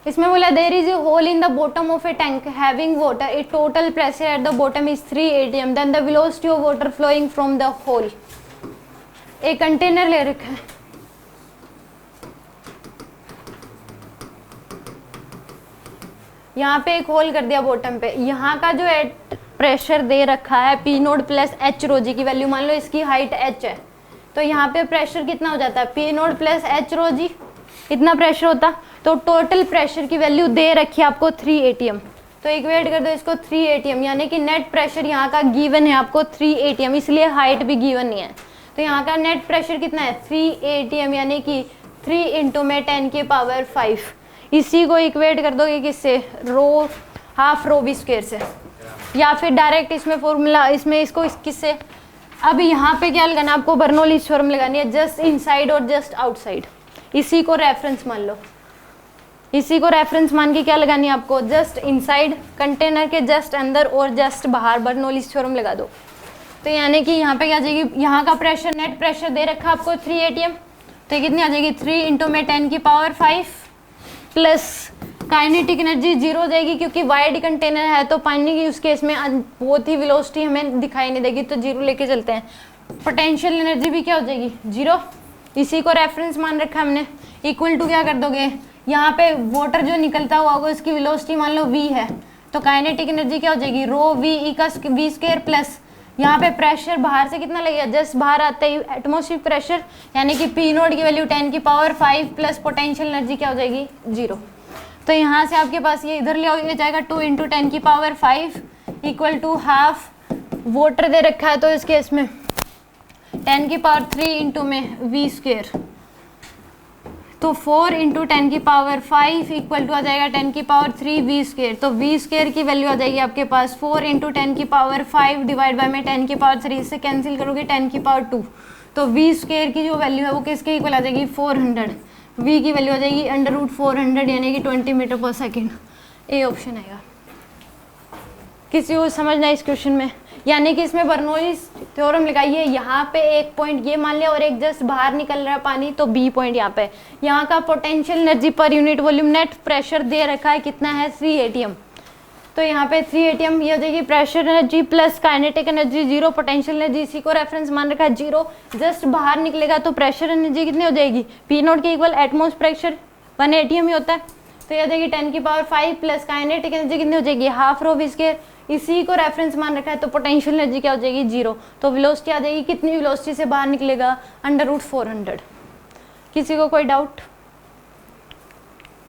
इसमें बोला there is a hole in the bottom of a tank having water, a total pressure at the bottom is 3 atm, then the velocity of water flowing from the hole. एक container ले रखा है, यहाँ पे एक whole कर दिया bottom पे, यहाँ का जो प्रेशर दे रखा है P नोट प्लस एच रो जी की वैल्यू, मान लो इसकी हाइट h है, तो यहाँ पे प्रेशर कितना हो जाता है P नोट प्लस एच रो जी, इतना प्रेशर होता। तो टोटल प्रेशर की वैल्यू दे रखी है आपको 3 atm, तो इक्वेट कर दो इसको 3 atm, यानी कि नेट प्रेशर यहाँ का गिवन है आपको 3 atm, इसलिए हाइट भी गिवन नहीं है। तो यहाँ का नेट प्रेशर कितना है 3 atm, यानी कि 3 इंटू में 10 की पावर 5, इसी को इक्वेट कर दोगे किससे, रो हाफ रो वी स्क्वायर से, या फिर डायरेक्ट इसमें फॉर्मूला, इसमें इसको किससे, अब यहाँ पे क्या लगाना आपको, बर्नौलीज थ्योरम लगानी है, जस्ट इनसाइड और जस्ट आउटसाइड, इसी को रेफरेंस मान लो, इसी को रेफरेंस मान के क्या लगानी है आपको, जस्ट इनसाइड कंटेनर के जस्ट अंदर और जस्ट बाहर बर्नौलीज थ्योरम लगा दो। तो यानी कि यहाँ पे क्या आ जाएगी, यहाँ का प्रेशर नेट प्रेशर दे रखा आपको 3 atm, तो ये कितनी आ जाएगी 3 इंटू में 10 की पावर 5 प्लस काइनेटिक एनर्जी 0 हो जाएगी, क्योंकि वाइड कंटेनर है तो पानी की उस केस में बहुत ही वेलोसिटी हमें दिखाई नहीं देगी, तो 0 लेके चलते हैं। पोटेंशियल एनर्जी भी क्या हो जाएगी 0, इसी को रेफरेंस मान रखा हमने, इक्वल टू क्या कर दोगे, यहाँ पे वाटर जो निकलता हुआ होगा उसकी वेलोसिटी मान लो v है, तो काइनेटिक एनर्जी क्या हो जाएगी रो वी ई का वी स्क्वायर प्लस यहाँ पे प्रेशर बाहर से कितना लगेगा, जस्ट बाहर आते ही एटमॉस्फेरिक प्रेशर, यानी कि P नोट की वैल्यू 10 की पावर 5 प्लस पोटेंशियल एनर्जी क्या हो जाएगी 0। तो यहाँ से आपके पास ये इधर ले आओगे जाएगा 2 इंटू 10 की power 5 equal to half, water दे रखा है तो इस केस में 10 की पावर 3 इंटू में वी स्क्वायर, तो 4 इंटू 10 की पावर 5 इक्वल टू आ जाएगा 10 की पावर 3 वी स्क्वायर, तो वी स्क्वायर की वैल्यू आ जाएगी आपके पास 4 इंटू 10 की पावर 5 डिवाइड बाय में 10 की पावर 3, इससे कैंसिल करोगे 10 की पावर 2, तो वी स्क्वायर की जो वैल्यू है वो किसके इक्वल आ जाएगी 400, वी की वैल्यू आ जाएगी √400 यानी कि 20 मीटर पर सेकेंड, ए ऑप्शन आएगा। किसी को समझना है इस क्वेश्चन में, यानी कि इसमें बर्नौलीज थ्योरम लगाइए, यहाँ पे एक पॉइंट ये मान लिया और एक जस्ट बाहर निकल रहा है पानी, तो बी पॉइंट यहाँ पे, यहाँ का potential energy per unit volume net pressure दे रखा है कितना है 3 atm, तो यहाँ पे 3 atm ये हो जाएगी pressure energy plus kinetic energy 0, potential energy इसी को रेफरेंस मान रखा है 0, जस्ट बाहर निकलेगा तो प्रेशर एनर्जी कितनी हो जाएगी P नोट के इक्वल एटमॉस्फेरिक प्रेशर 1 atm ही होता है, तो ये हो जाएगी 10 की पावर 5 प्लस काइनेटिक एनर्जी कितनी हो जाएगी हाफ रो वी स्क्वायर, इसी को रेफरेंस मान रखा है, तो पोटेंशियल एनर्जी क्या हो जाएगी 0, तो वेलोसिटी आ जाएगी कितनी वेलोसिटी से बाहर निकलेगा √400। किसी को कोई डाउट?